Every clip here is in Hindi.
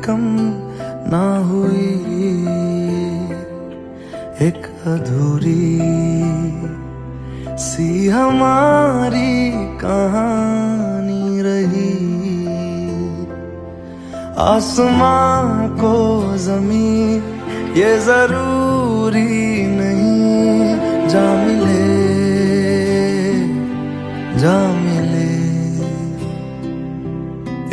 कम ना हुई, एक अधूरी सी हमारी कहानी रही। आसमां को ज़मीं ये जरूरी नहीं, जा मिले जा मिले।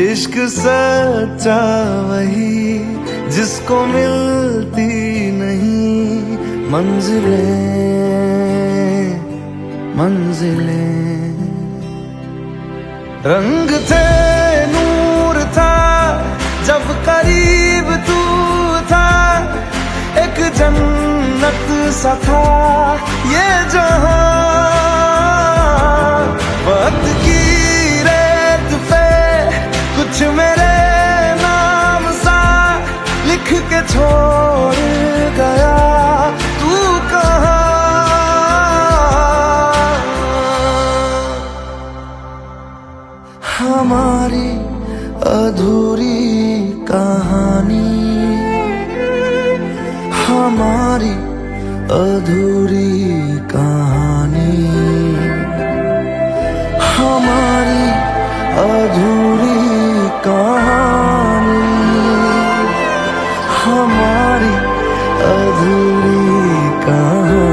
इश्क सच्चा वही जिसको मिलती नहीं मंजिलें मंजिलें। रंग थे नूर था जब करीब तू था, एक जन्नत सा था ये जहां। वक्त की रेत पे कुछ मेरे नाम सा लिख के छोड़ गया, तू कहाँ? हमारी अधूरी कहानी, हमारी अधूरी कहानी, हमारी अधूरी कहानी, हमारी अधूरी कहानी।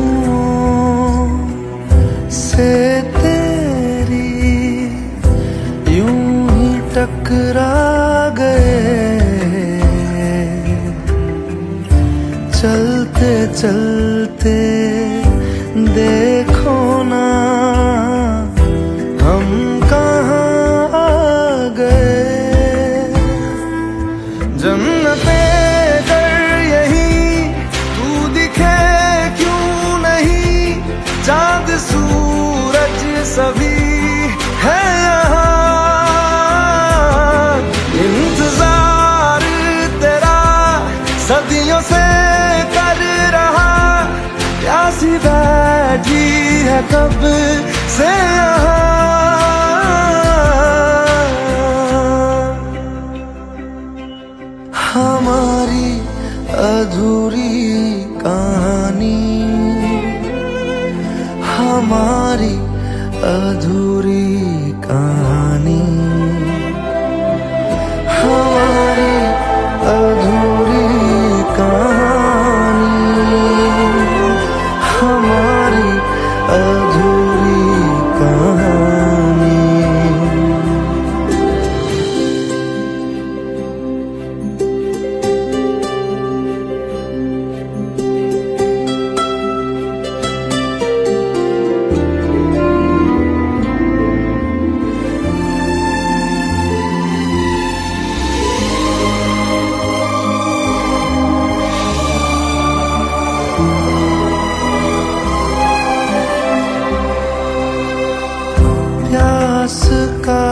खुशबुओं से तेरी यूं ही टकरा गए, चलते चलते देखो ना हम कहाँ आ गए। जन्नतें चाँद सूरज सभी है यहाँ, इंतजार तेरा सदियों से कर रहा, प्यासी बैठी है कब से यहाँ। हमारी अधूरी कहानी, हमारी अधूरी कहानी, हमारी अधूरी कहानी, हमारी अधूरी कहानी। प्यास का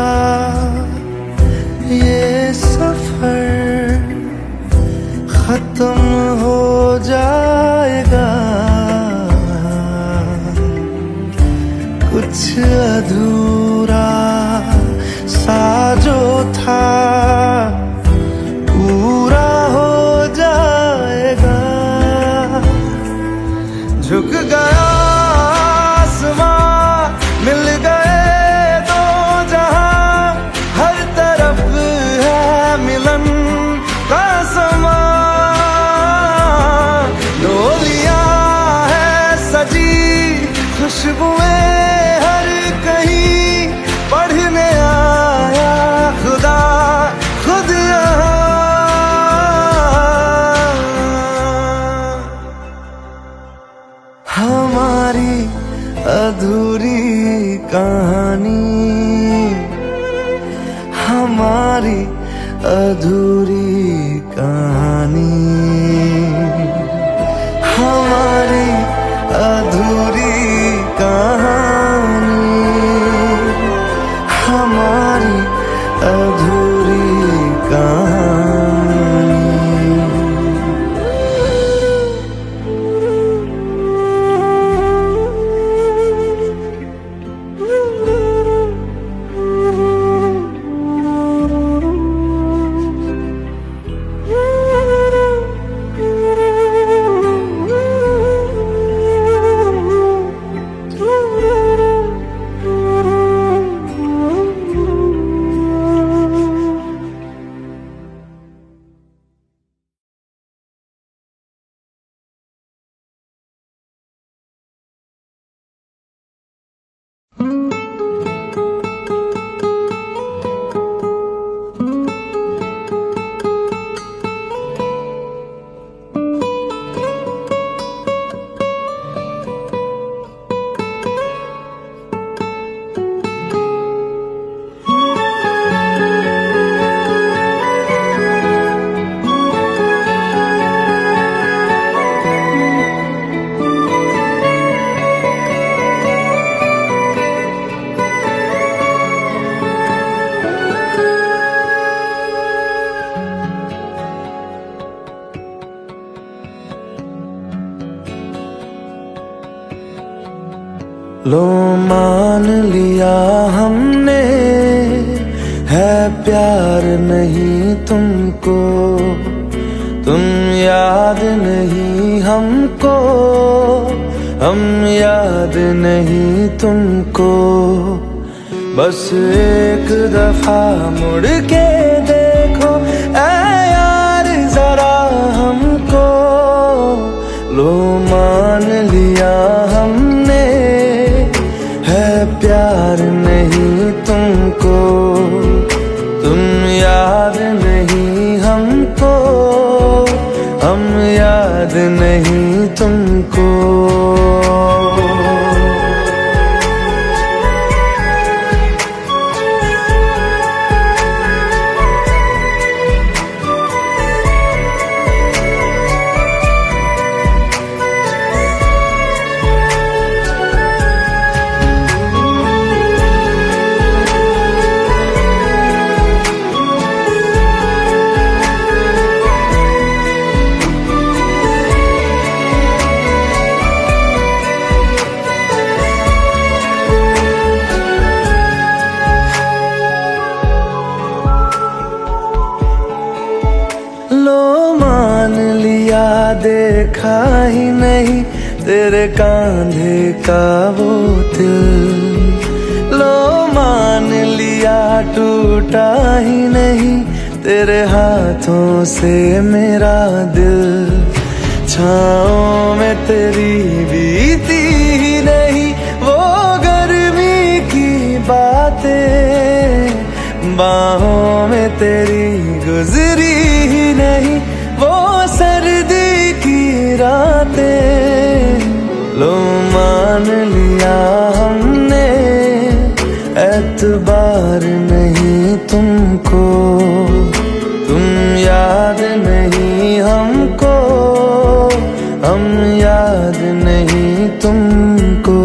ये सफर खत्म हो जाएगा, कुछ अधूरा सा जो था पूरा हो जाएगा। झुक गया आसमां, मिल गए दो जहां, हर तरफ है मिलन का समा। डोलियां है सजी खुशबुएं हर कहीं, पढ़ने आया खुदा खुद यहाँ। हमारी अधूरी कहानी, हमारी अधूरी कहानी, हमारी अधूरी कहानी, हमारी अधूरी कहानी। लो मान लिया हमने है प्यार नहीं तुमको, तुम याद नहीं हमको, हम याद नहीं तुमको। बस एक दफा मुड़ के देखो ऐ यार जरा हमको। लो मान लिया हमने है प्यार नहीं तुमको, तुम याद नहीं हमको, हम याद नहीं तुमको। देखा ही नहीं तेरे कांधे का वो दिल, लो मान लिया टूटा ही नहीं तेरे हाथों से मेरा दिल। छाँव में तेरी बीती ही नहीं वो गर्मी की बातें, बाहों में तेरी गुजरी ही नहीं वो सर्दी की रातें। लो मान लिया हमने एतबार नहीं तुमको, तुम याद नहीं हमको, हम याद नहीं तुमको।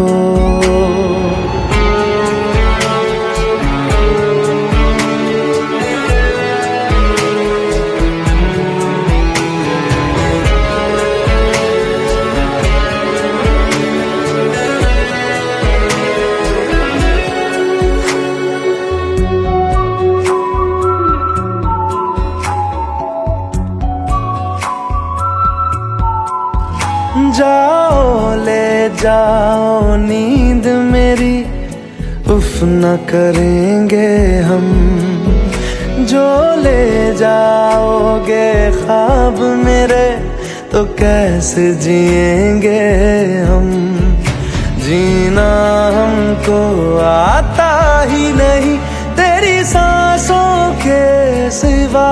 जाओ ले जाओ नींद मेरी, उफ न करेंगे हम। जो ले जाओगे ख्वाब मेरे तो कैसे जिएंगे हम। जीना हमको आता ही नहीं तेरी सांसों के सिवा,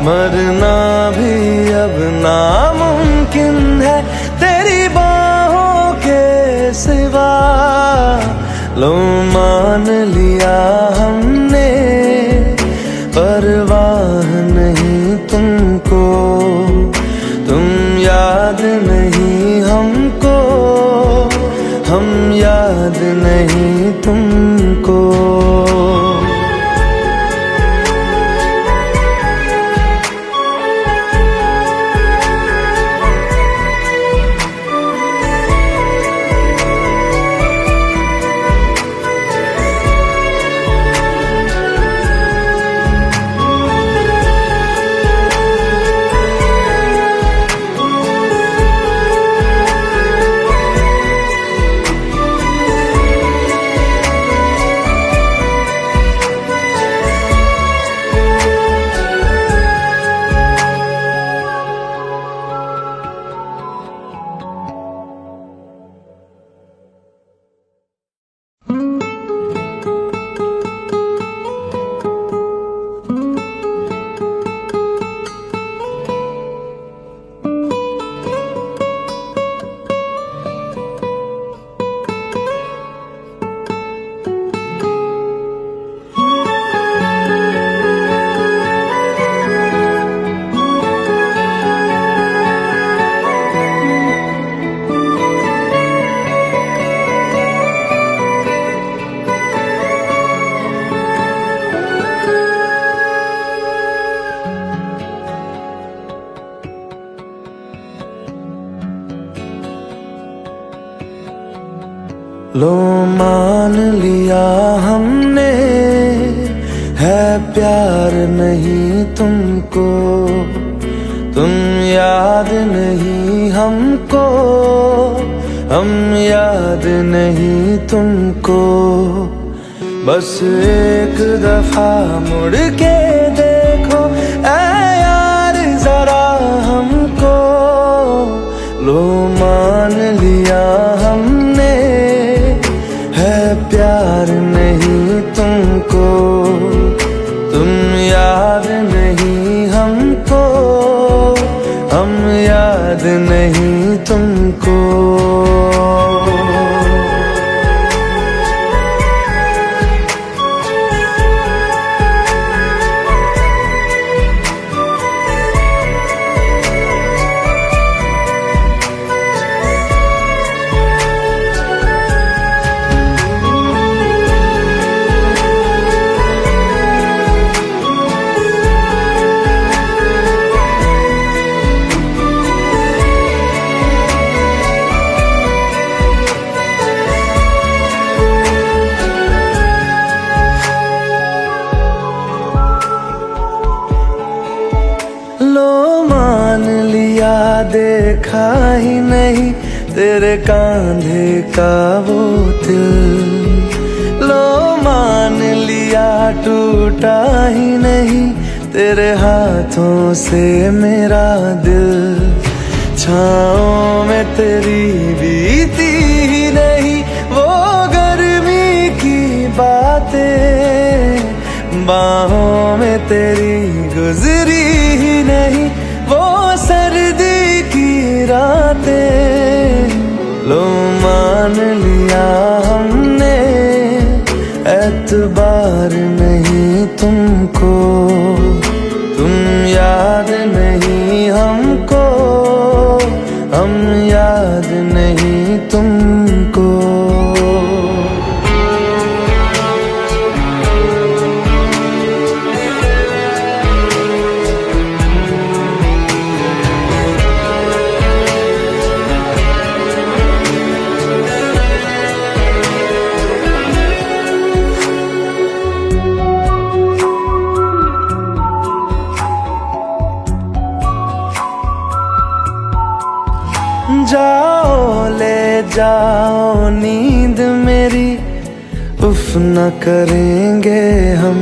मरना भी अब नामुमकिन है तेरी बाहों के सिवा। लो मान लिया हमने, परवाह नहीं तुमको, तुम याद नहीं हमको, हम याद नहीं तुमको। लो मान लिया हमने, है प्यार नहीं तुमको, तुम याद नहीं हमको, हम याद नहीं तुमको। बस एक दफा मुड़ के देखो ऐ यार जरा हमको, लो मान लिया हमने, है प्यार नहीं तुमको, तुम याद नहीं हमको, हम याद नहीं तुमको। देखा ही नहीं तेरे कांधे का वो दिल, लो मान लिया टूटा ही नहीं तेरे हाथों से मेरा दिल। छाँव में तेरी बीती ही नहीं वो गर्मी की बातें, बाहों में तेरी गुजरी ही नहीं वो सर्दी की रातें। लो मान लिया हमने, एतबार नहीं तुमको, तुम याद नहीं हमको, हम याद नहीं तुमको। जाओ ले जाओ नींद मेरी, उफ न करेंगे हम,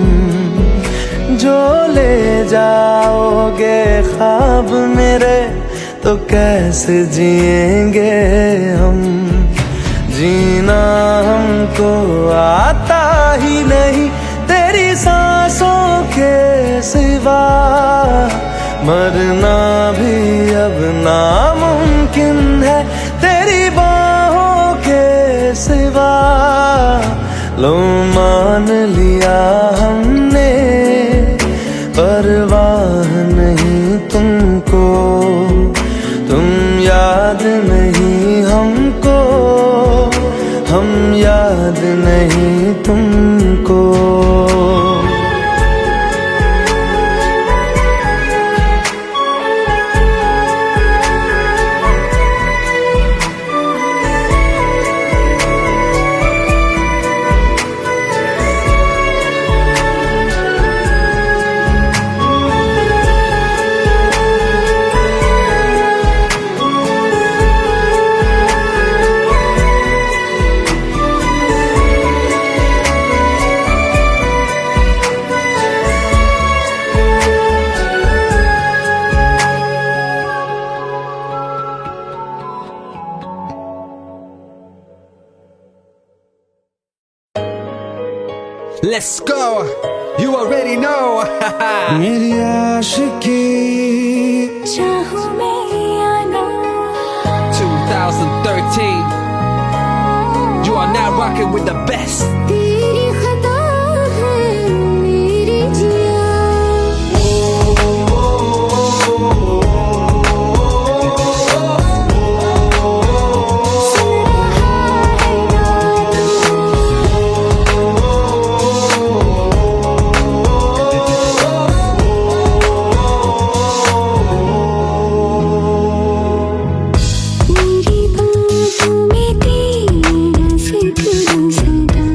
जो ले जाओगे ख्वाब मेरे तो कैसे जिएंगे हम। जीना हमको आता ही नहीं तेरी सांसों के सिवा, मरना भी अब नामुमकिन है तेरी बाहों के सिवा। लो मान लिया हमने, परवाह नहीं तुमको, तुम याद नहीं हमको, हम याद नहीं तुमको। Let's go, you already know. मेरी आशिकी चाहूं मैं या ना 2013, you are now rocking with the best. तेरी खता है मेरी जिया सुन रहा है मेरी बाहों में तेरा जिक्र सदा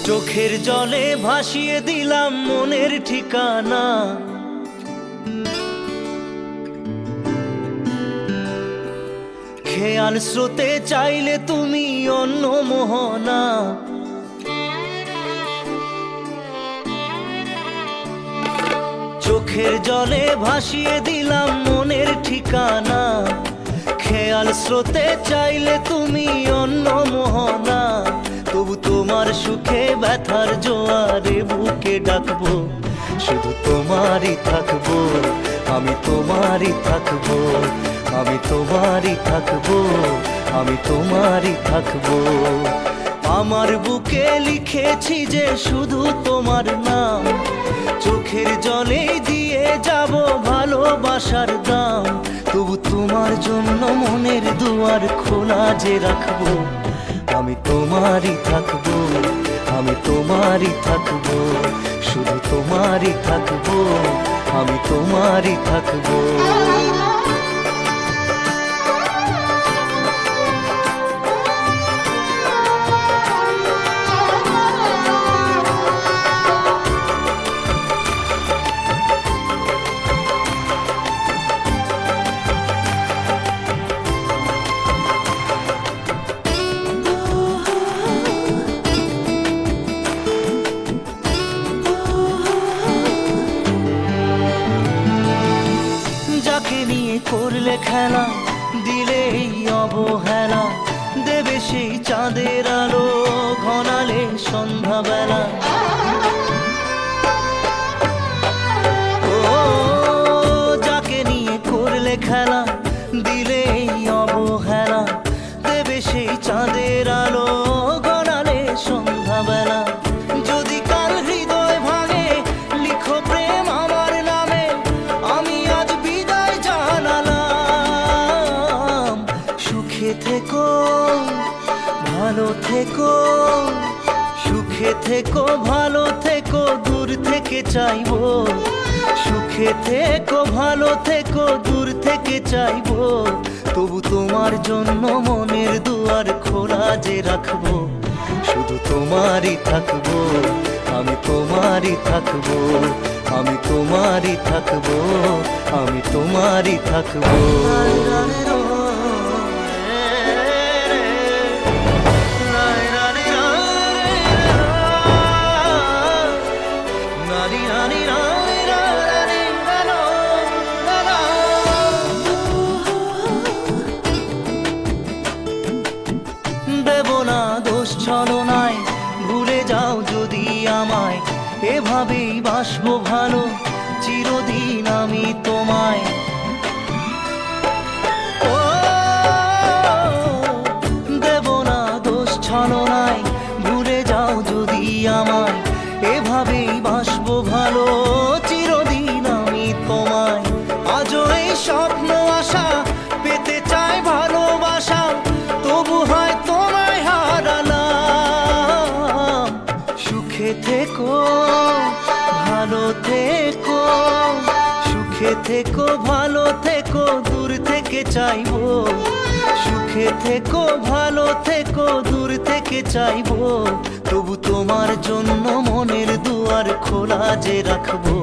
চোখের জলে ভাসিয়ে দিলাম মনের ঠিকানা, খেয়াল স্রোতে চাইলে তুমি অন্য মোহনা। চোখের জলে ভাসিয়ে দিলাম মনের ঠিকানা, খেয়াল স্রোতে চাইলে তুমি অন্য মোহনা। তবু তোমার সুখে ব্যথার জোয়ারে বুকে ডাকবো, শুধু তোমারই থাকবো, আমি তোমারই থাকবো, আমি তোমারই থাকবো, আমি তোমারই থাকবো। আমার বুকে লিখেছি যে শুধু তোমার নাম, চোখের জলে দিয়ে যাব ভালোবাসার দাম। তবু তোমার জন্য মনের দুয়ার খোলা যে রাখবো, আমি তোমারই থাকবো, আমি তোমারই থাকবো, শুধু তোমারই থাকবো, আমি তোমারই থাকবো। যাকে নিয়ে করলে খেলা, দিলে এই অবহেলা, দেবে সেই চাঁদের আলো ঘনালে সন্ধ্যাবেলা। ও যাকে নিয়ে করলে খেলা, দিলে এই অবহেলা, দেবে সেই চাঁদের আলো ঘনালে সন্ধ্যাবেলা। যদি কাল হৃদয় ভাঙে লিখো প্রেম আমার নামে, আমি আজ বিদায় জানালাম। সুখে থেকো ভালো থেকো, সুখে থেকো ভালো থেকো, দূর থেকে চাইবো। সুখে থেকো ভালো থেকো, দূর থেকে চাইবো। তবু তোমার জন্য মনের দুয়ার খোলা যে রাখবো, শুধু তোমারই থাকবো, আমি তোমারই থাকবো, আমি তোমারই থাকবো, আমি তোমারই থাকবো। দেব না দোষ ছলনায়, ভুলে যাও যদি আমায়, এভাবেই বাসবো ভালো চিরদিন আমি তোমায়। ও দেব না দোষ ছলনায়, ভুলে যাও যদি আমায়, এভাবেই বাসবো ভালো চিরদিন আমি তোমায়। আজও এই স্বপ্ন আশা পেতে চাই ভালোবাসা, তবু হয় তোমায় হারালাম। সুখে থেকো ভালো থেকো, সুখে থেকো ভালো থেকো, দূর থেকে চাইবো। সুখে থেকো ভালো থেকো, দূর থেকে চাইবো। তবু তোমার জন্য মনের দুয়ার খোলা যে রাখবো,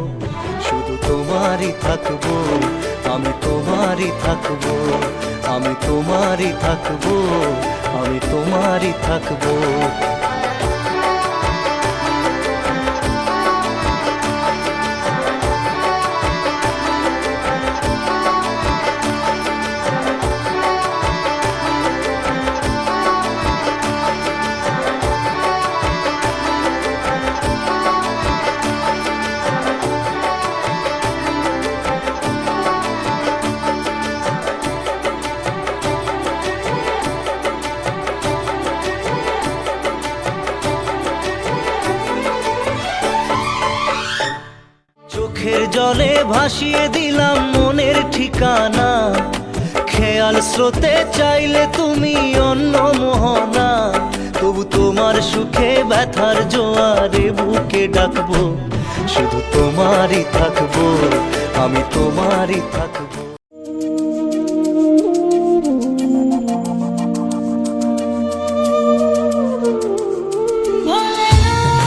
শুধু তোমারই থাকবো, আমি তোমারই থাকবো, আমি তোমারই থাকবো, আমি তোমারই থাকবো। চোখের জলে ভাসিয়ে দিলাম মনের ঠিকানা, খেয়াল স্রোতে চাইলে তুমি অন্য মোহনা। তবু তোমার সুখে ব্যথার জোয়ারে বুকে ডাকবো, শুধু তোমারই থাকবো, আমি তোমারই থাকবো। ভোলেনাথ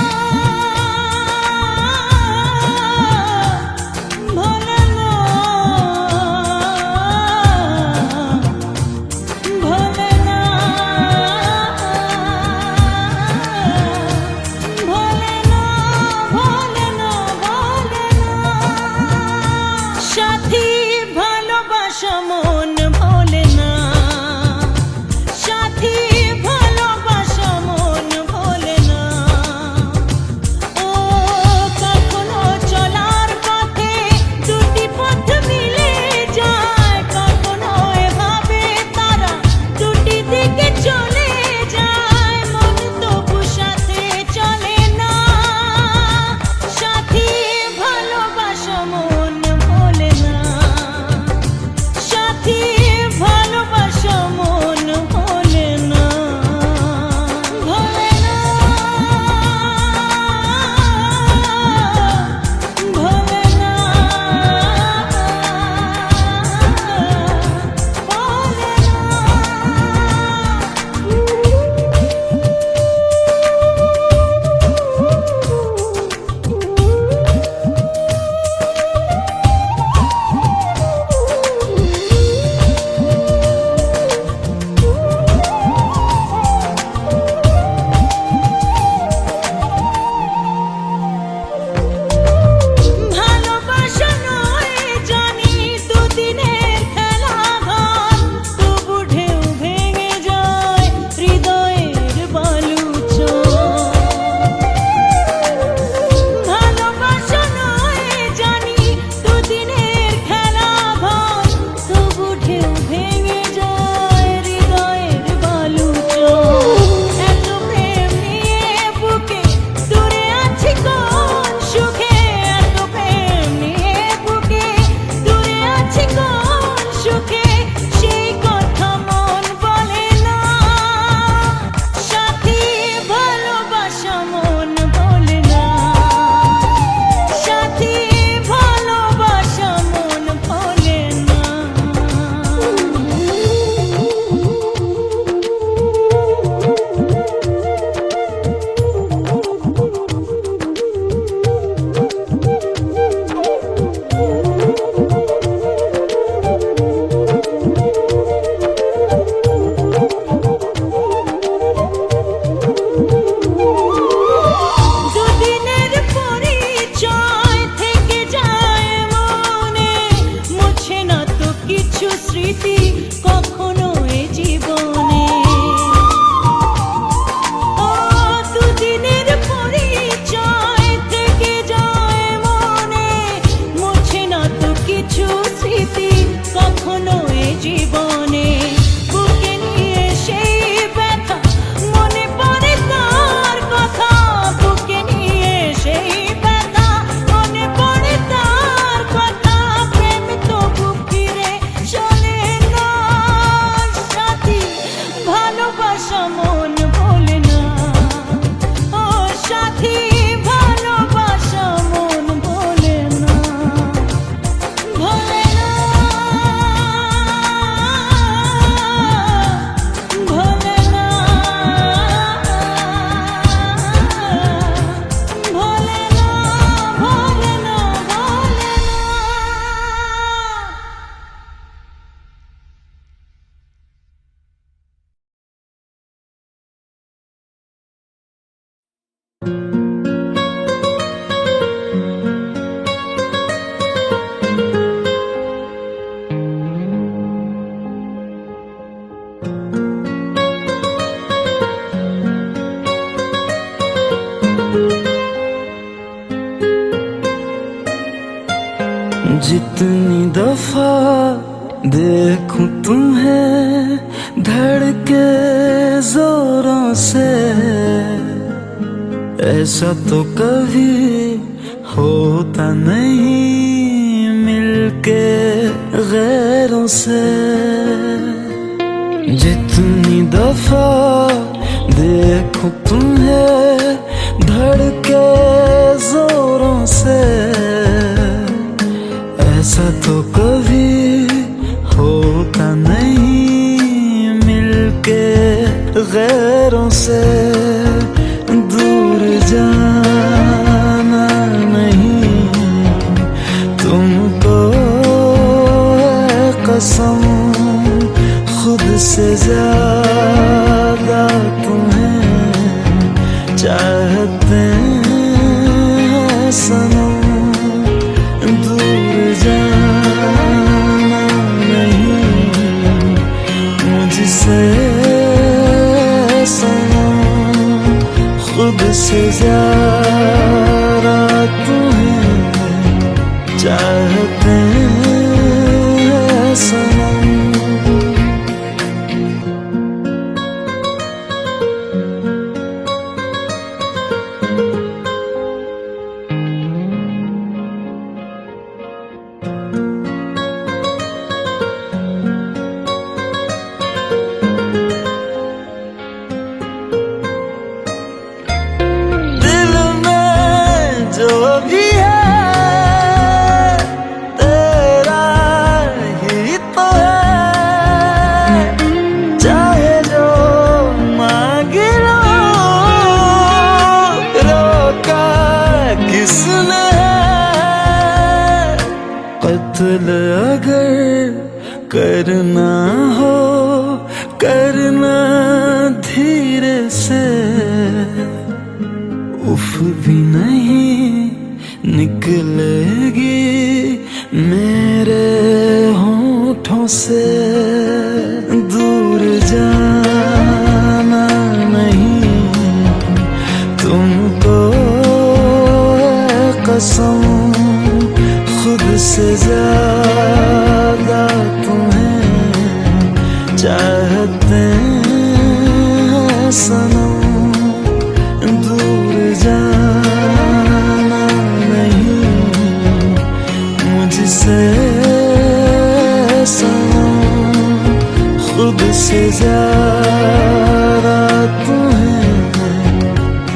जितनी दफा देखूं तुम्हें धड़के जोरों से, ऐसा तो कभी होता नहीं मिलके गैरों से। जितनी दफा देखूं तुम्हें धड़के जोरों से, ऐसा तो कभी होता नहीं मिलके गैरों से। दूर जाना नहीं तुमको है कसम, खुद से ज्यादा तुम्हें चाहते हैं सनम। दूर जाना नहीं मुझसे सनम, खुद से ज्यादा तुम्हें चाहते हैं सनम। जो भी है तेरा ही तो है, चाहे जो मांग लो, रोका किसने है। कत्ल अगर करना हो करना धीरे से, उफ भी नहीं निकलेगी मेरे होठों से। दूर जाना नहीं तुमको है कसम, खुद से ज्यादा तुम्हें चाहते हैं सनम। दूर जाना नहीं मुझसे सनम, खुद से ज्यादा तुम्हें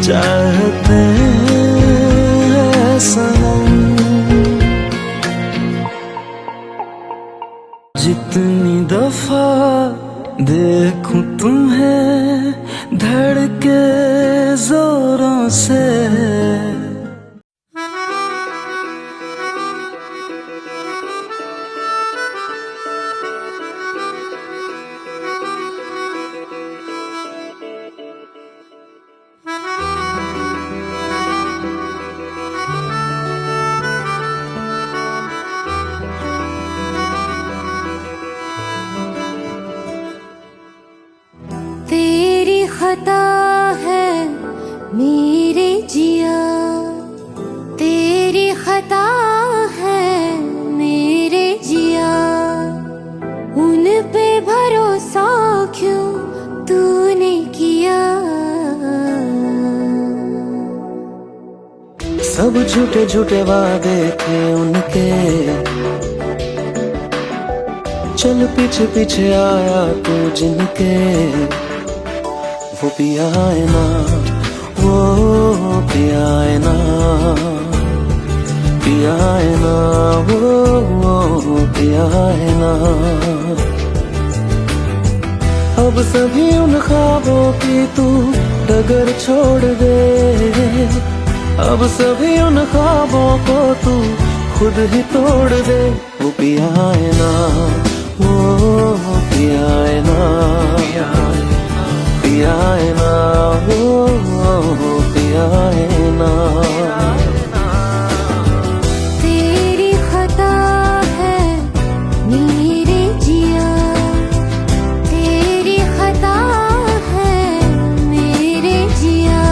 चाहते हैं सनम। जितनी दफा देखूं तुम्हें धड़के जोरों से, तेरी खता है मेरे जिया, तेरी खता है मेरे जिया, उन पे भरोसा क्यों तूने किया। सब झूठे झूठे वादे थे उनके, चल पीछे पीछे आया तू जिनके। वो पिया है ना, वो पिया है ना, पिया है ना, वो पिया है ना। अब सभी उन ख्वाबों की तू डगर छोड़ दे, अब सभी उन ख्वाबों को तू खुद ही तोड़ दे। वो पिया है ना, वो पिया है ना, पिया है ना, वो पिया है ना। तेरी खता है मेरे जिया, तेरी खता है मेरे जिया।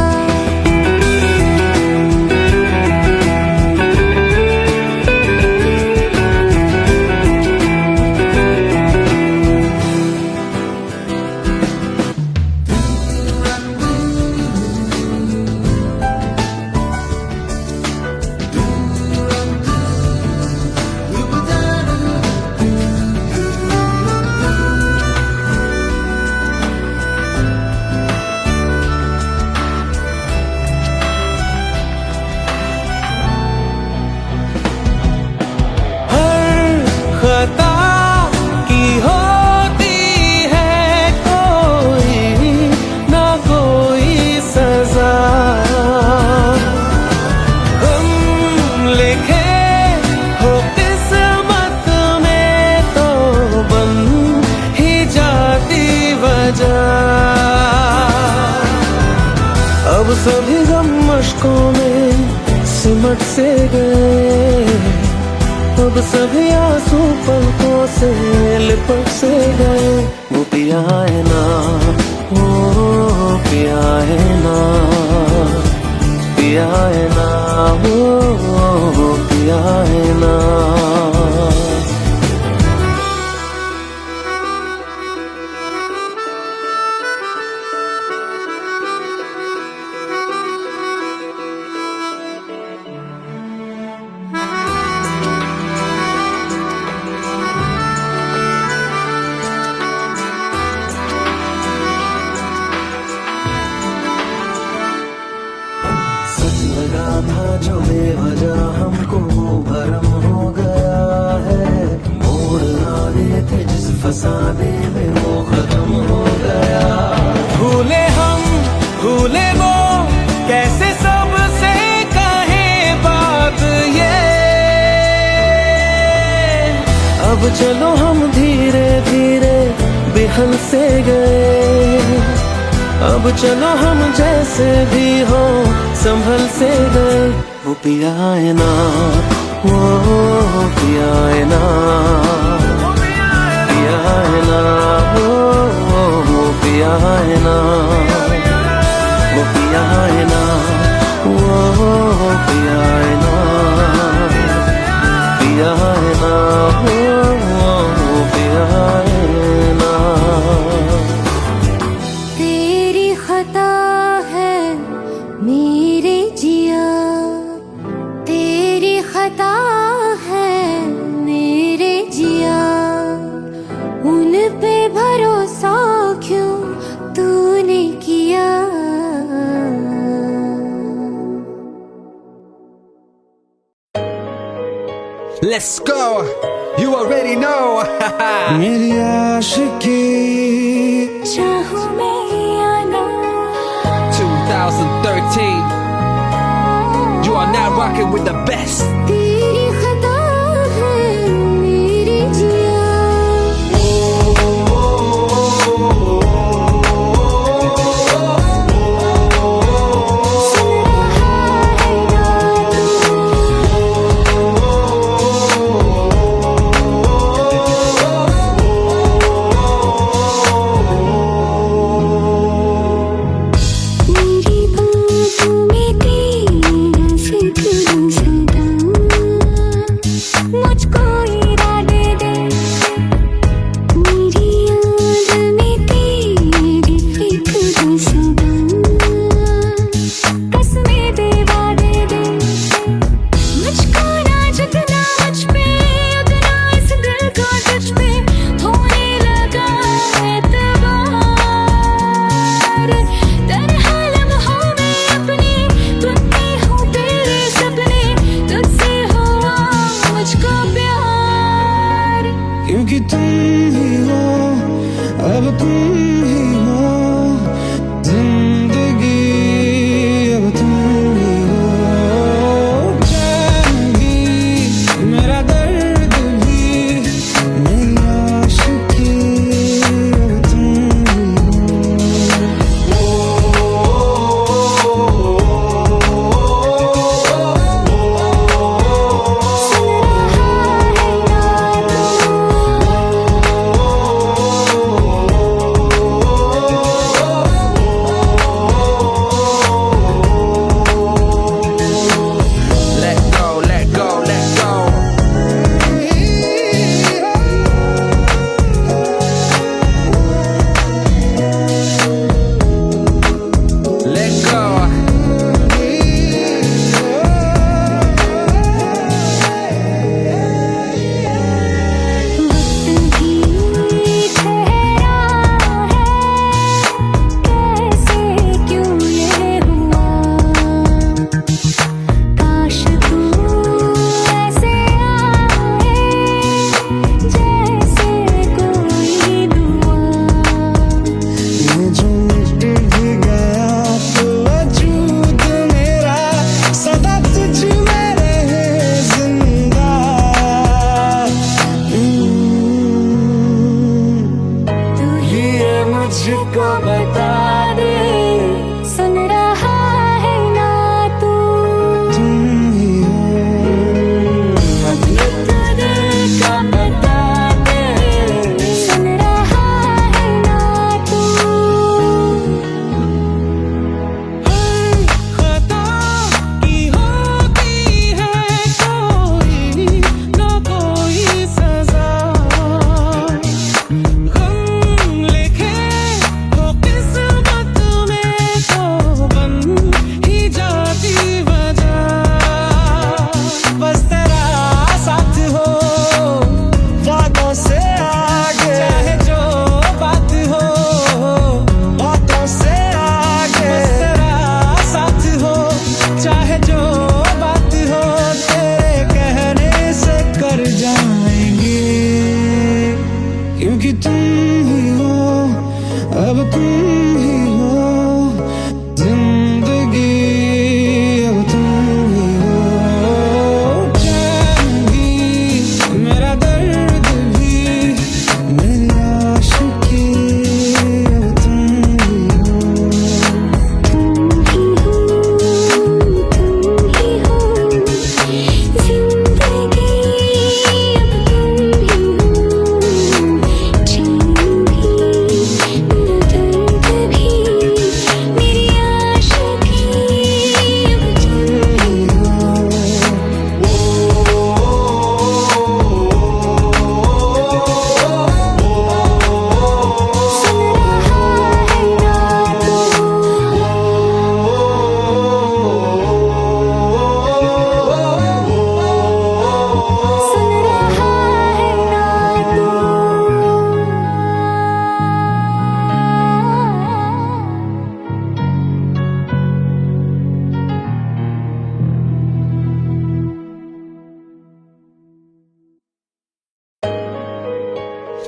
गम मशकों में सिमट से गए, अब सभी आंसू पलकों से लिपट से गए। वो पिया है ना, वो पिया है ना, पिया है ना, वो पिया है ना। सच लगा था जो बेवजह हमको वो भरम हो गया है, मोड़ आने थे जिस फसाने में वो खत्म हो गया। भूले हम भूले वो कैसे सबसे कहे बात ये, अब चलो हम धीरे धीरे बिहल से गए, अब चलो हम जैसे भी हो संभल से गए। वो पिया है ना, वो पिया है ना, पिया है ना, वो पिया है ना, वो पिया है ना, वो पिया है ना, पिया है ना, वो पिया है ना। तेरी खता है मेरे जिया, तेरी खता है मेरे जिया, उन पे भरोसा क्यों तूने किया। Let's go. You already know. मेरी आशिकी चाहूं मैं या ना, 2013. You are now rocking with the best. तेरी खता है मेरे जिया। सुन रहा है ना मेरी बाहों में तेरा जिक्र सदा,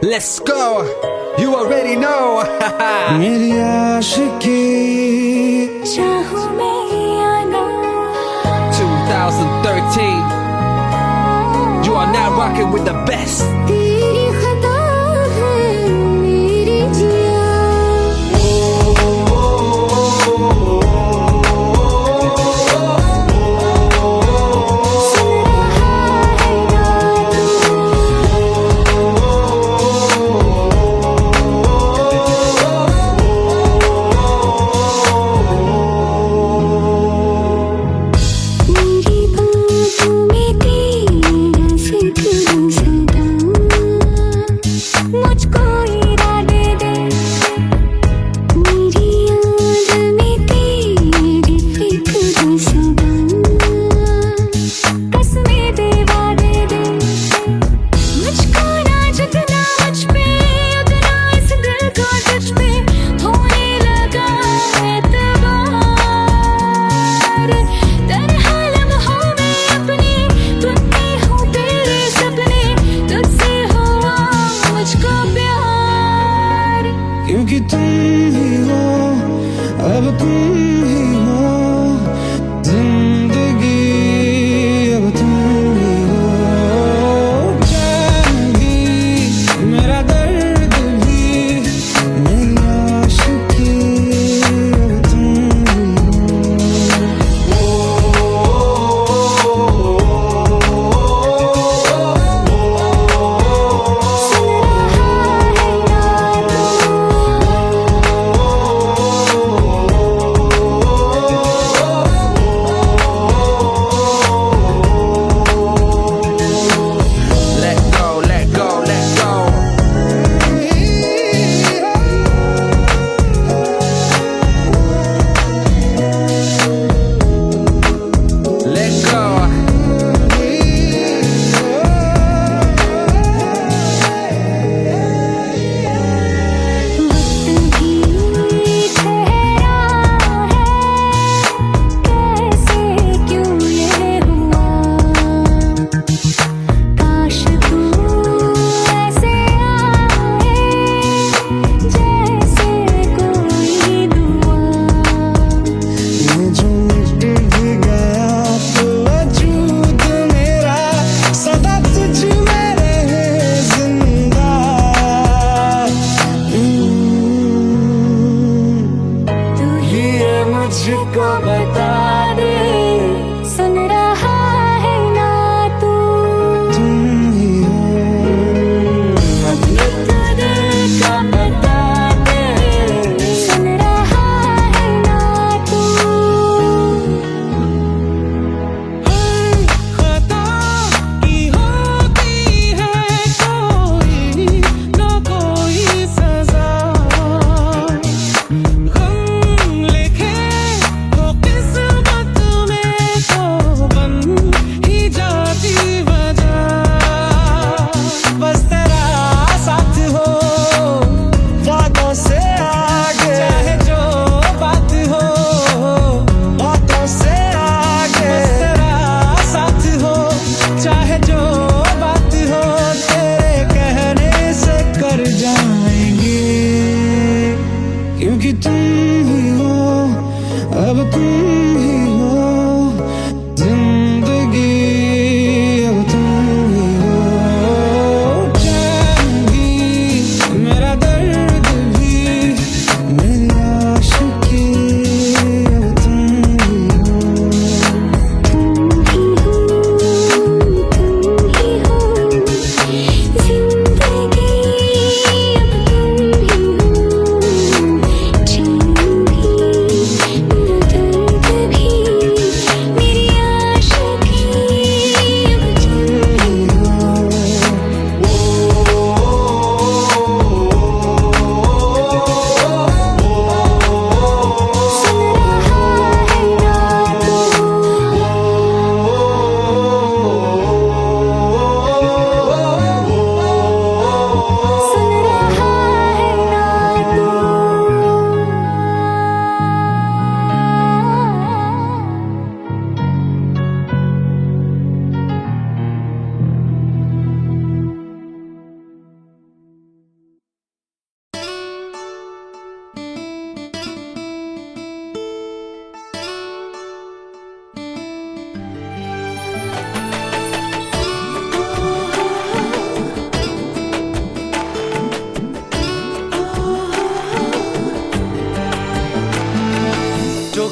Let's go. You already know. मेरी आशिकी चाहूं मैं या ना 2013. You are now rocking with the best. तेरी खता है मेरी जिया सुन रहा है मेरी बातों में तेरा जिक्र सदा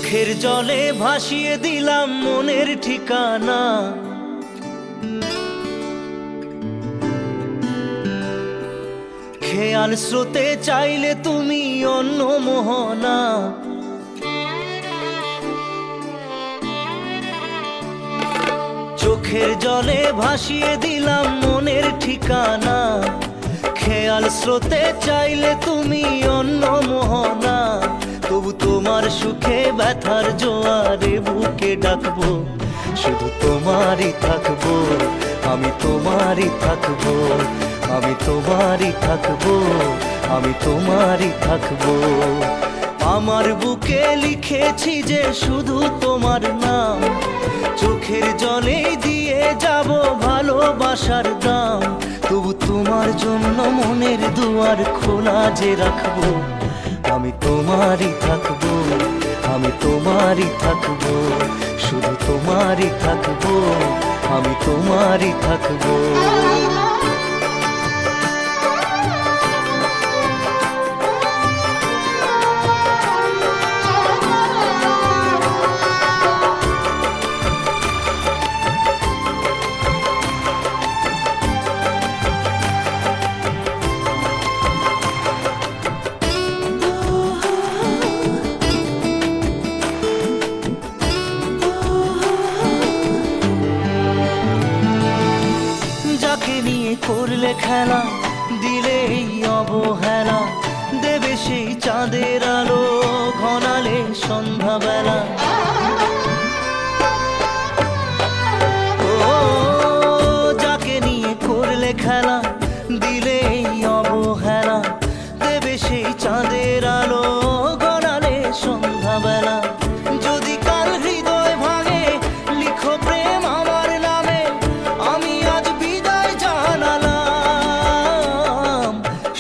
চোখের জলে ভাসিয়ে দিলাম মনের ঠিকানা। খেয়াল স্রোতে চাইলে তুমি অন্য মোহনা। চোখের জলে ভাসিয়ে দিলাম মনের ঠিকানা। খেয়াল স্রোতে চাইলে তুমি অন্য মোহনা। তবু তোমার সুখে ব্যথার জোয়ারে বুকে ডাকবো, শুধু তোমারই থাকবো, আমি তোমারই থাকবো, আমি তোমারই থাকবো, আমি তোমারই থাকবো। আমার বুকে লিখেছি যে শুধু তোমার নাম, চোখের জলে দিয়ে যাব ভালোবাসার দাম। তবু তোমার জন্য মনের দুয়ার খোলা যে রাখবো, আমি তোমারই থাকবো, আমি তোমারই থাকবো, শুধু তোমারই থাকবো, আমি তোমারই থাকবো। করলে খেলা, দিলে এই অবহেলা, দেবে সেই চাঁদের আলো ঘনালে সন্ধ্যাবেলা। ও যাকে নিয়ে করলে খেলা, দিলে এই অবহেলা, দেবে সেই চাঁদের আলো ঘনালে সন্ধ্যাবেলা। যদি কাল হৃদয় ভাঙে লিখো প্রেম আমার নামে, আমি আজ বিদায় জানালাম।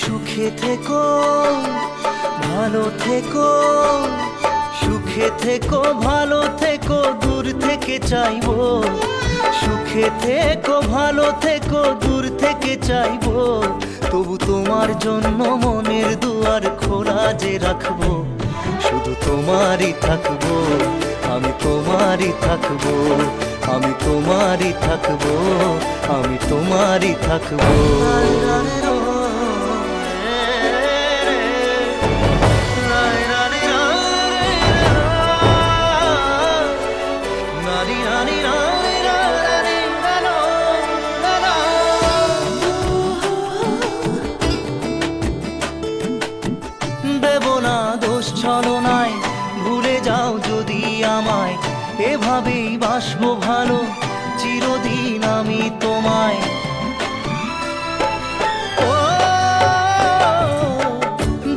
সুখে থেকো, ভালো থেকো, সুখে থেকো, ভালো থেকো, দূর থেকে চাইবো। সুখে থেকো, ভালো থেকো, দূর থেকে চাইবো। তবু তোমার জন্য মনের দুয়ার খোলা যে রাখবো, শুধু তোমারই থাকবো, আমি তোমারই থাকবো, আমি তোমারই থাকবো, আমি তোমারই থাকবো। দেব না দোষ ছলনায়, ভুলে যাও যদি আমায়, এভাবেই বাসবো ভালো চিরদিন আমি তোমায়। ও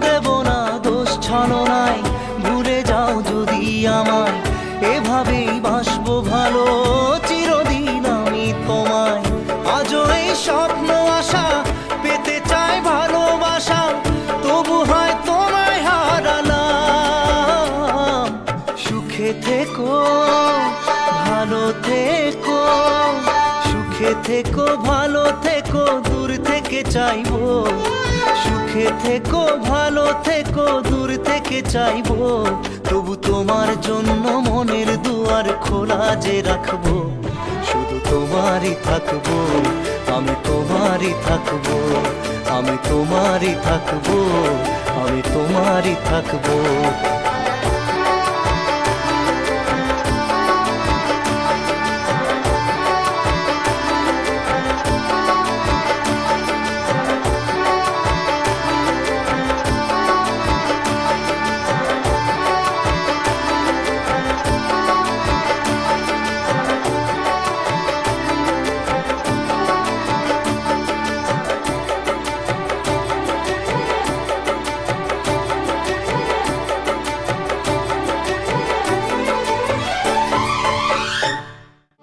দেব না দোষ ছলনায়, ভুলে যাও যদি আমায়, এভাবেই বাসবো ভালো চিরদিন আমি তোমায়। আজও এই স্বপ্ন আশা পেতে চাই ভালোবাসা, তবু হয় তোমায় হারালাম। সুখে থেকো, ভালো থেকো, সুখে থেকো, ভালো থেকো, দূর থেকে চাইবো। সুখে থেকো, ভালো থেকো, দূর থেকে চাইবো। তবু তোমার জন্য মনের দুয়ার খোলা যে রাখবো, শুধু তোমারই থাকবো, আমি তোমারই থাকবো, আমি তোমারই থাকবো, আমি তোমারই থাকবো।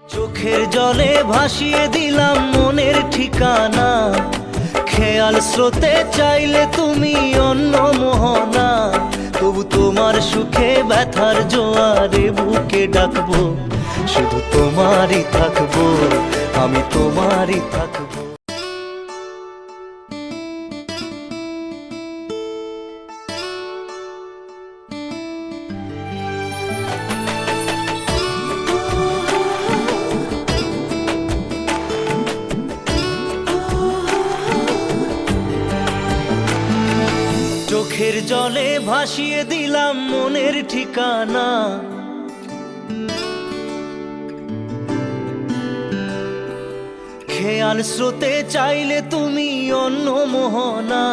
চোখের জলে ভাসিয়ে দিলাম মনের ঠিকানা। খেয়াল স্রোতে চাইলে তুমি অন্য মোহনা। তবু তোমার সুখে ব্যথার জোয়ারে বুকে ডাকবো, শুধু তোমারই থাকবো, আমি তোমারই থাকবো। চোখের জলে ভাসিয়ে দিলাম মনের ঠিকানা, খেয়াল স্রোতে চাইলে তুমি অন্য মোহনা।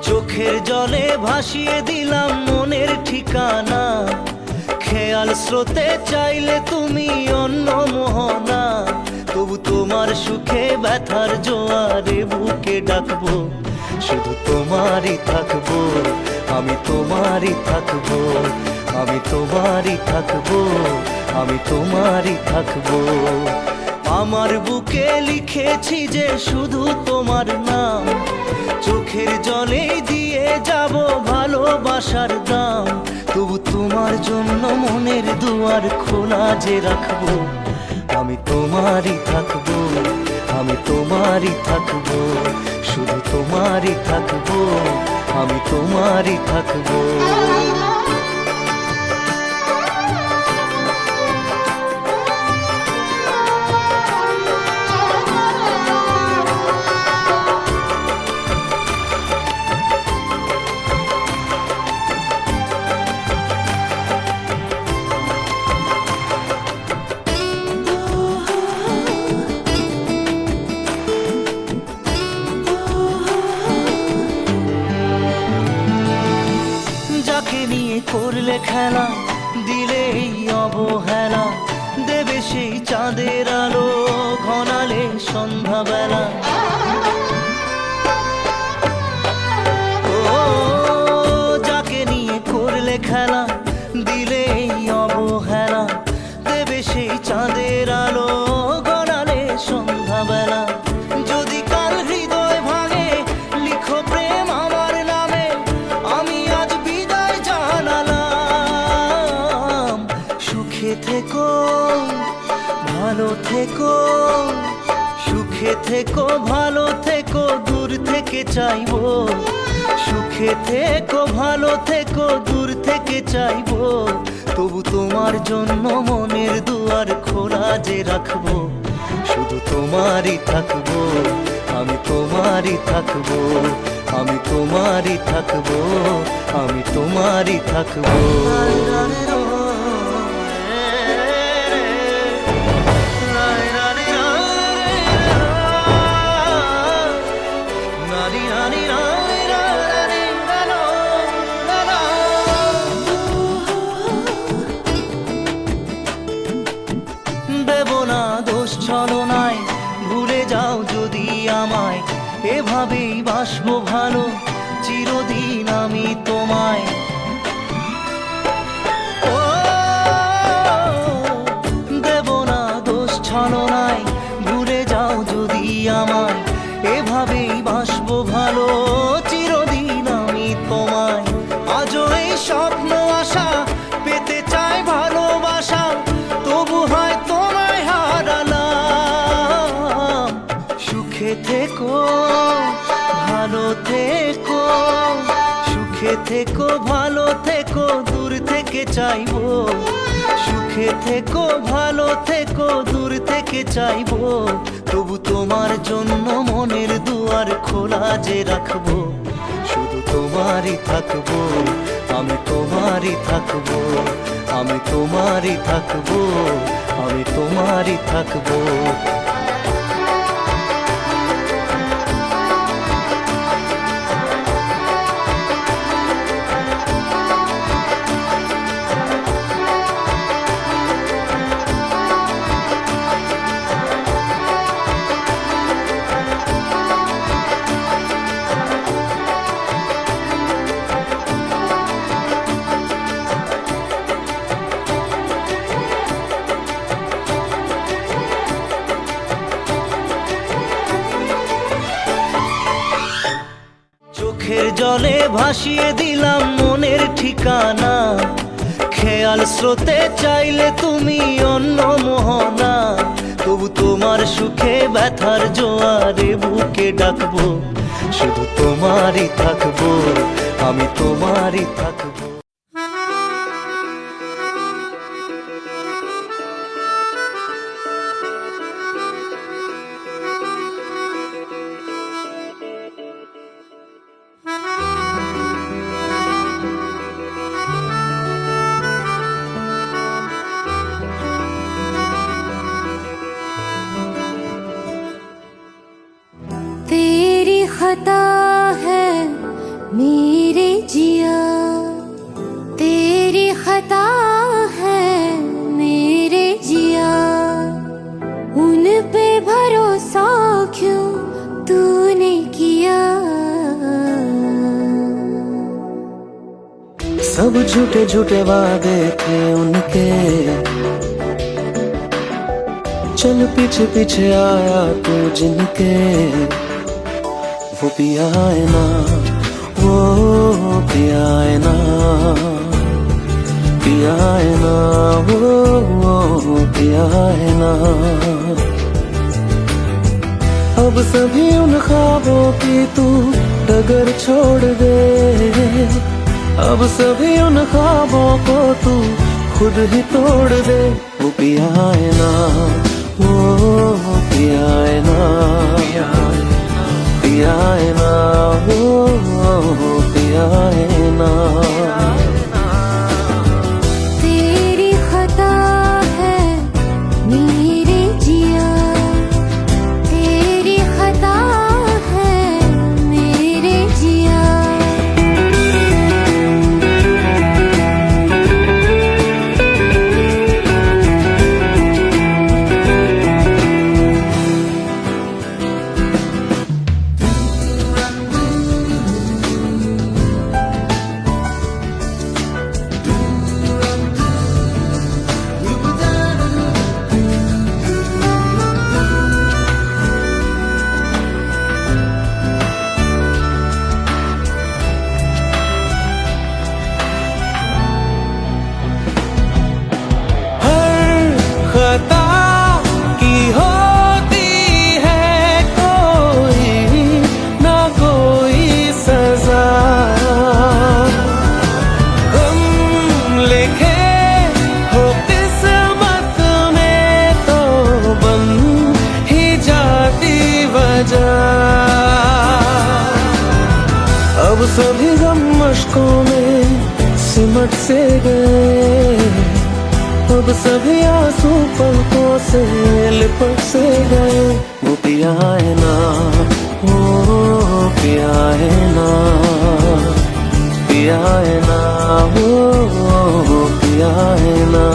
চোখের জলে ভাসিয়ে দিলাম মনের ঠিকানা, খেয়াল স্রোতে চাইলে তুমি অন্য মোহনা। তবু তোমার সুখে ব্যথার জোয়ারে বুকে ডাকবো, শুধু তোমারই থাকবো, আমি তোমারই থাকবো, আমি তোমারই থাকবো, আমি তোমারই থাকবো। আমার বুকে লিখেছি যে শুধু তোমার নাম, চোখের জলে দিয়ে যাব ভালোবাসার দাম। তবু তোমার জন্য মনের দুয়ার খোলা যে রাখবো, আমি তোমারই থাকবো, আমি তোমারই থাকবো, শুধু তোমারই থাকবো, আমি তোমারই থাকবো। যাকে নিয়ে করলে খেলা, দিলে এই অবহেলা, দেবে সেই চাঁদের আলো ঘনালে সন্ধ্যাবেলা। ও যাকে নিয়ে করলে খেলা, দিলে এই অবহেলা, দেবে সেই চাঁদের আলো ঘনালে সন্ধ্যাবেলা। যদি কাল হৃদয় ভাঙে লিখো প্রেম আমার নামে, আমি আজ বিদায় জানালাম। সুখে থেকো ভালো থেকো, সুখে থেকো ভালো থেকো, দূর থেকে চাইবো। সুখে থেকো ভালো থেকো, দূর থেকে চাইবো। তবু তোমার জন্য মনের দুয়ার খোলা যে রাখবো, শুধু তোমারই থাকবো, আমি তোমারই থাকবো, আমি তোমারই থাকবো, আমি তোমারই থাকবো। দেব না দোষ ছলনায়, ভুলে যাও যদি আমায়, এভাবেই বাসবো ভালো চিরদিন আমি তোমায়। ও দেব না দোষ ছলনায়, ভুলে যাও যদি আমায়, এভাবেই বাসবো ভালো চিরদিন আমি তোমায়। আজও এই স্বপ্ন আশা পেতে চাই ভালোবাসা, তবু হয় তোমায় হারালাম। সুখে থেকো ভালো থেকো, সুখে থেকো ভালো থেকো, দূর থেকে চাইবো। সুখে থেকো ভালো থেকো, দূর থেকে চাইবো। তবু তোমার জন্য মনের দুয়ার খোলা যে রাখবো, শুধু তোমারই থাকবো, আমি তোমারই থাকবো, আমি তোমারই থাকবো, আমি তোমারই থাকবো। চোখের জলে ভাসিয়ে দিলাম মনের ঠিকানা, খেয়াল স্রোতে চাইলে তুমি অন্য মোহনা। তবু তোমার সুখে ব্যথার জোয়ারে বুকে ডাকবো, শুধু তোমারই থাকবো, আমি তোমারই থাকবো। सब झूठे झूठे वादे थे उनके, चल पीछे पीछे आया तू जिनके, वो पिया है ना, वो पिया है ना, पिया है ना, वो पिया है ना। अब सभी उन ख्वाबों की तू डगर छोड़ दे, अब सभी उन ख्वाबों को तू खुद ही तोड़ दे। वो पिया है ना, वो पिया है ना, पिया है ना, वो पिया है ना। तेरी खता है मेरे जिया, तेरी खता है मेरे जिया। खता की होती है कोई ना कोई सजा, गम लिखे हो किस्मत में तो बन ही जाती वजह। अब सभी गम मशकों में सिमट से गए, अब सभी आंसू पलकों से लिपट से गए। वो पिया है ना, वो पिया है ना, पिया है ना, वो पिया है ना।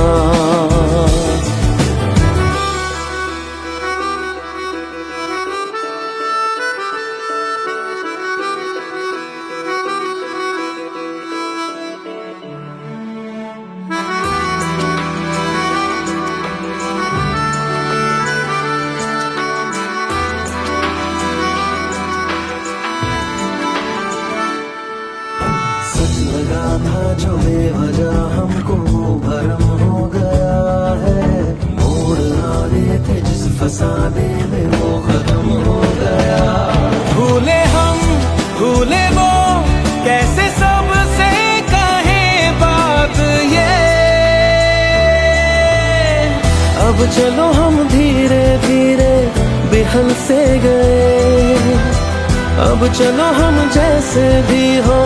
सच लगा था जो बेवजह हमको वो भरम हो गया है, मोड़ आने थे जिस फसाने में वो खत्म हो गया। भूले हम भूले वो कैसे सबसे कहे बात ये, अब चलो हम धीरे धीरे बिहल से गए, अब चलो हम जैसे भी हो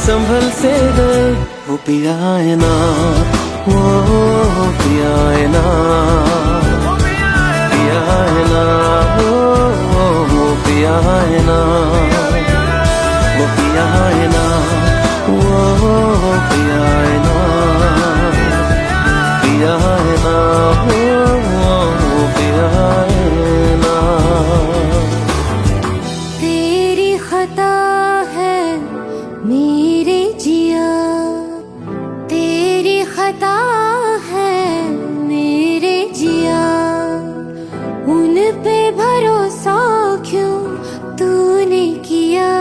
संभल से गए। वो पिया है ना, वो पिया है ना, पिया है ना, वो पिया है ना, वो पिया है ना, वो पिया है ना, पिया है ना, वो पिया है ना। तेरी खता है मेरे जिया, तेरी खता है मेरे जिया। उन पे भरोसा क्यों तूने किया,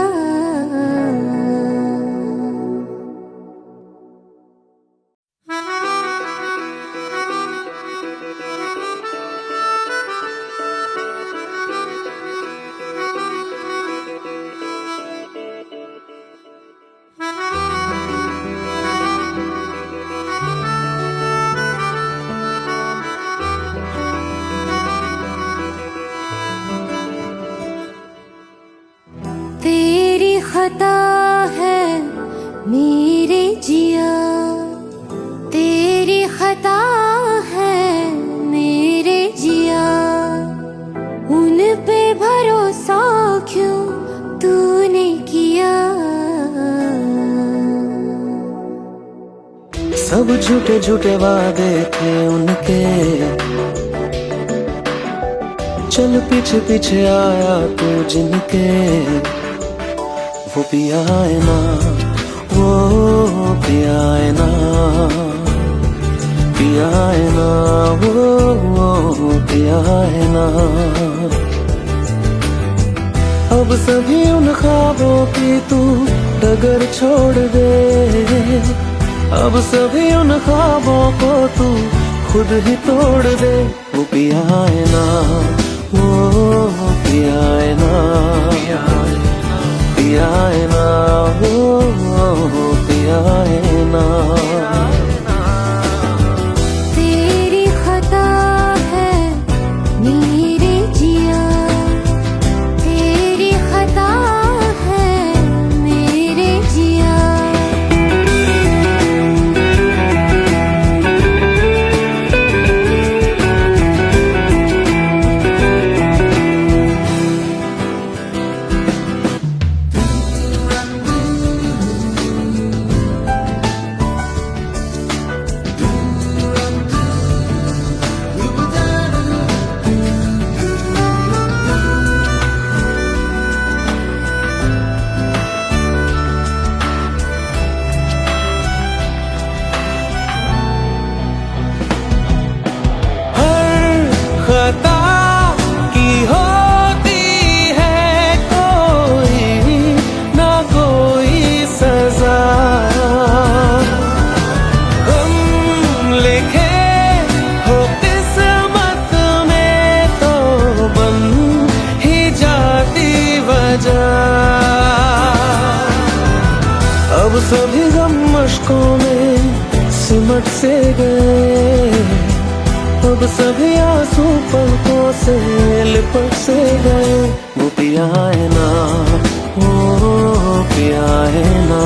तेरी खता है मेरे जिया, तेरी खता है मेरे जिया। उन पे भरोसा क्यों तूने किया, सब झूठे झूठे वादे थे उनके, चल पीछे पीछे आया तू जिनके, वो पिया है ना, वो पिया है ना, पिया है ना, पिया है ना। अब सभी उन ख्वाबों की तू डगर छोड़ दे, अब सभी उन ख्वाबों को तू खुद ही तोड़ दे। वो पिया है ना, वो पिया है ना, पिया है ना, वो पिया है ना। तेरी खता है मेरे जिया, तेरी खता है मेरे जिया। खता की होती है कोई ना कोई सजा, हम लिखे हो किस्मत में तो बन ही जाती वजह। अब सभी गम मुश्कों में सिमट से गए, अब सभी आंसू पलकों से लिपट से गए। वो पिया है ना, वो पिया है ना,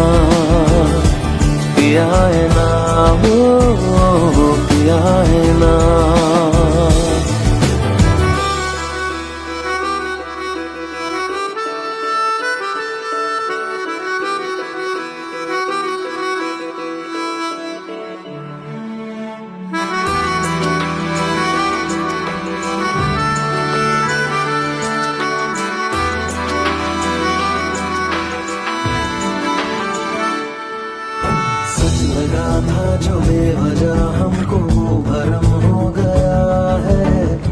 पिया है ना, वो पिया है ना। सच लगा था जो बेवजह हमको वो भरम हो गया है,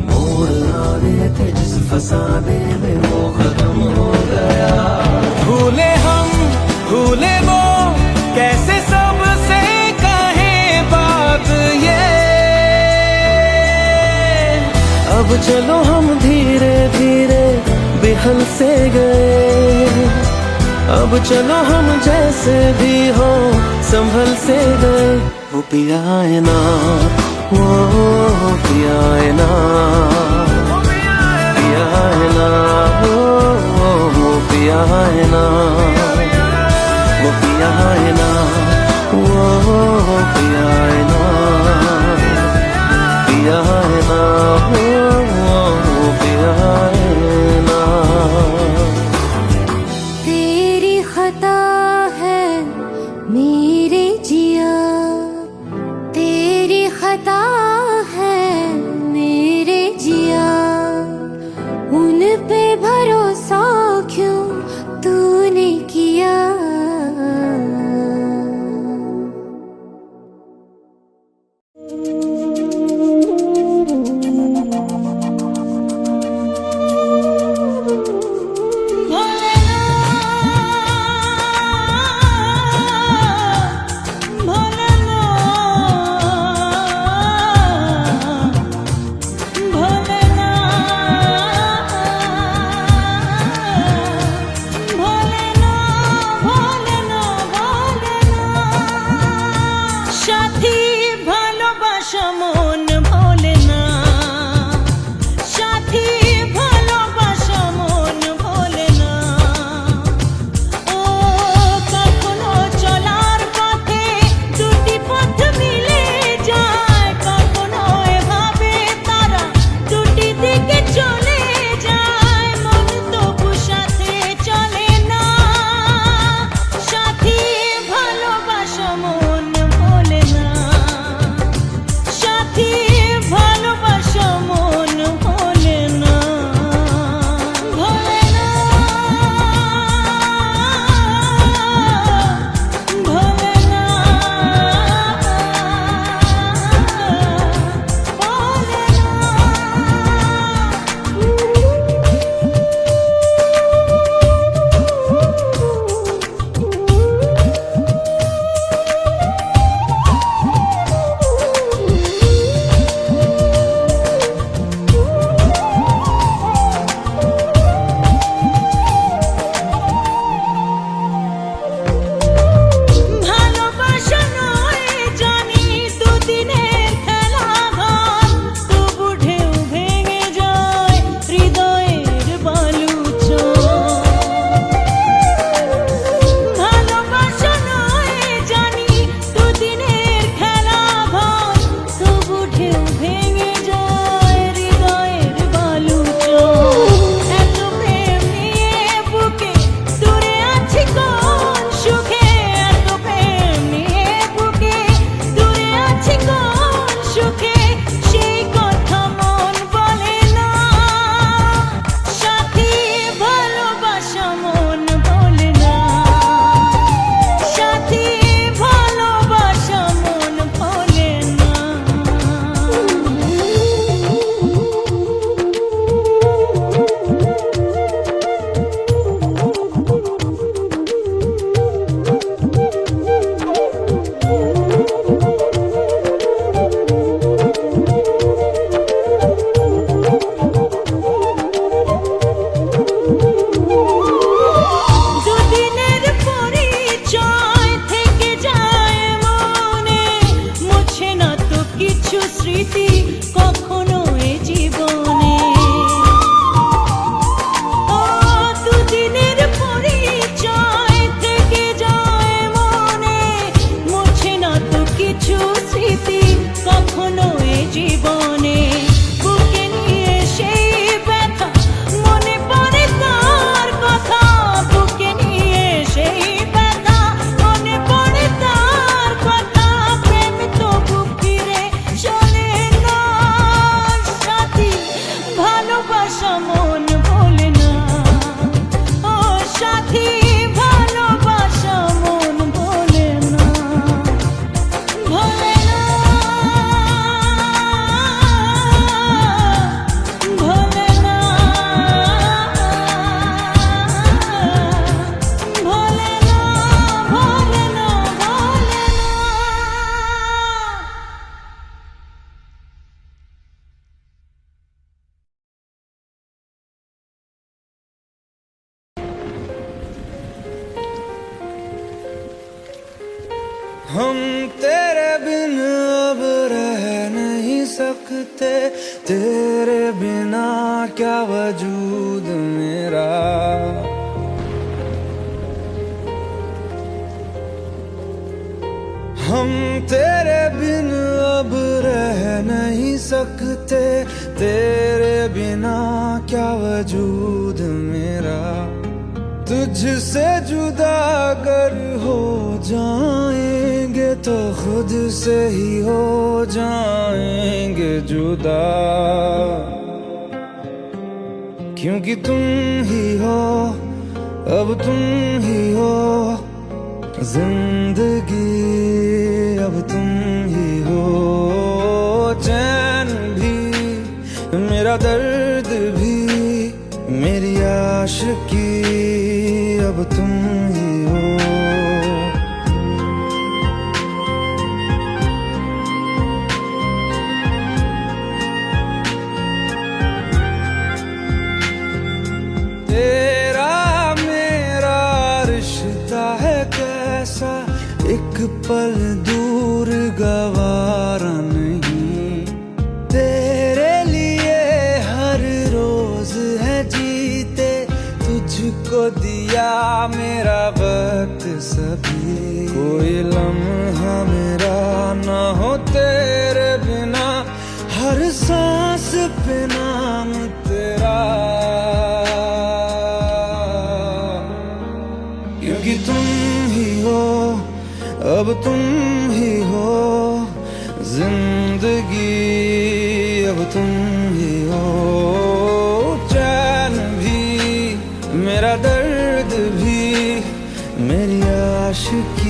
मोड़ आगे थे जिस फसाने में वो खत्म हो गया। भूले हम भूले वो कैसे सबसे कहे बात ये, अब चलो हम धीरे धीरे बिहल से गए, अब चलो हम जैसे भी हो संभल से गए। वो पिया है ना, वो पिया है ना, पिया है ना, वो पिया है ना, वो पिया है ना, वो पिया है ना, पिया है ना, वो पिया है ना। तेरी खता है मेरे जिया, तेरी खता है मेरे जिया। उन पे भरोसा क्यों तूने किया। সাথী बिन अब रह नहीं सकते, तेरे बिना क्या वजूद मेरा। हम तेरे बिन अब रह नहीं सकते, तेरे बिना क्या वजूद मेरा। तुझसे जुदा अगर हो जाएंगे तो खुद से ही हो जाएंगे जुदा, क्योंकि तुम ही हो, अब तुम ही हो जिंदगी, अब तुम ही हो। चैन भी मेरा दर्द भी मेरी आशिकी, अब तुम ही हो। तेरा मेरा रिश्ता है कैसा, एक पल दूर गवारा नहीं। तेरे लिए हर रोज है जीते, तुझको दिया मेरा वक्त सभी। कोई लम्हा मेरा ना हो तेरे बिना, हर सांस पे नाम तेरा, क्योंकि तुम ही हो, अब तुम ही हो जिंदगी, अब तुम ही हो। चैन भी मेरा दर्द भी मेरी आशिकी,